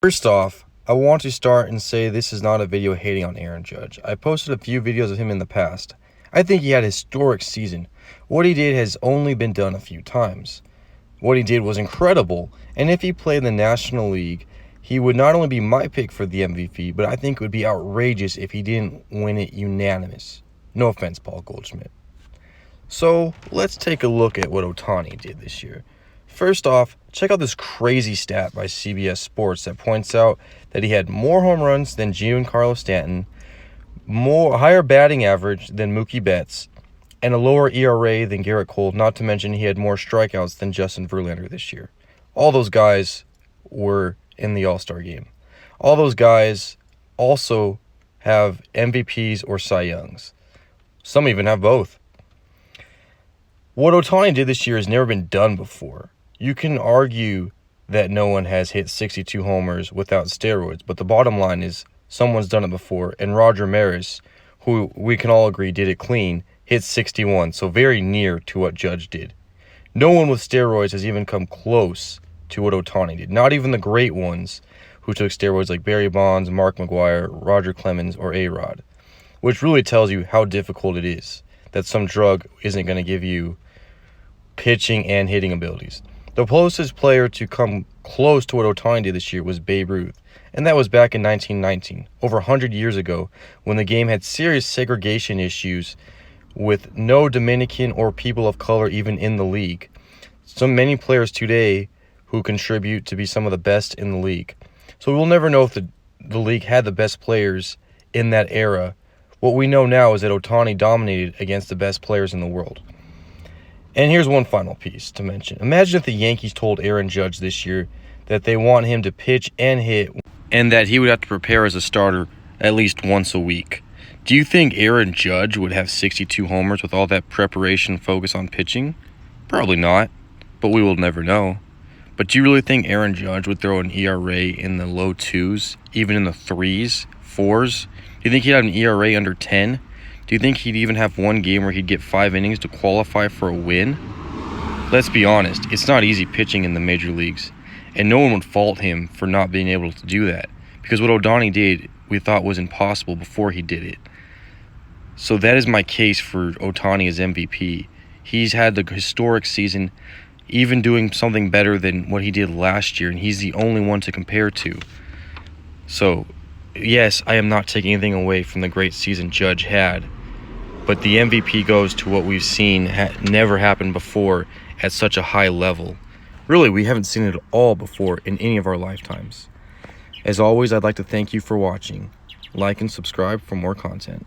First off, I want to start and say this is not a video hating on Aaron Judge. I posted a few videos of him in the past. I think he had a historic season. What he did has only been done a few times. What he did was incredible, and if he played in the National League, he would not only be my pick for the MVP, but I think it would be outrageous if he didn't win it unanimous. No offense, Paul Goldschmidt. So, let's take a look at what Ohtani did this year. First off, check out this crazy stat by CBS Sports that points out that he had more home runs than Giancarlo Stanton, higher batting average than Mookie Betts, and a lower ERA than Garrett Cole, not to mention he had more strikeouts than Justin Verlander this year. All those guys were in the All-Star game. All those guys also have MVPs or Cy Youngs. Some even have both. What Ohtani did this year has never been done before. You can argue that no one has hit 62 homers without steroids, but the bottom line is someone's done it before, and Roger Maris, who we can all agree did it clean, hit 61, so very near to what Judge did. No one with steroids has even come close to what Ohtani did, not even the great ones who took steroids like Barry Bonds, Mark McGwire, Roger Clemens, or A-Rod, which really tells you how difficult it is that some drug isn't going to give you pitching and hitting abilities. The closest player to come close to what Ohtani did this year was Babe Ruth, and that was back in 1919, over 100 years ago, when the game had serious segregation issues with no Dominican or people of color even in the league. So many players today who contribute to be some of the best in the league. So we'll never know if the league had the best players in that era. What we know now is that Ohtani dominated against the best players in the world. And here's one final piece to mention. Imagine if the Yankees told Aaron Judge this year that they want him to pitch and hit, and that he would have to prepare as a starter at least once a week. Do you think Aaron Judge would have 62 homers with all that preparation and focus on pitching? Probably not, but we will never know. But do you really think Aaron Judge would throw an ERA in the low 2s, even in the 3s, 4s? Do you think he'd have an ERA under 10? Do you think he'd even have one game where he'd get 5 innings to qualify for a win? Let's be honest, it's not easy pitching in the major leagues, and no one would fault him for not being able to do that, because what Ohtani did we thought was impossible before he did it. So that is my case for Ohtani as MVP. He's had the historic season, even doing something better than what he did last year, and he's the only one to compare to. So, yes, I am not taking anything away from the great season Judge had, but the MVP goes to what we've seen never happened before at such a high level. Really, we haven't seen it at all before in any of our lifetimes. As always, I'd like to thank you for watching. Like and subscribe for more content.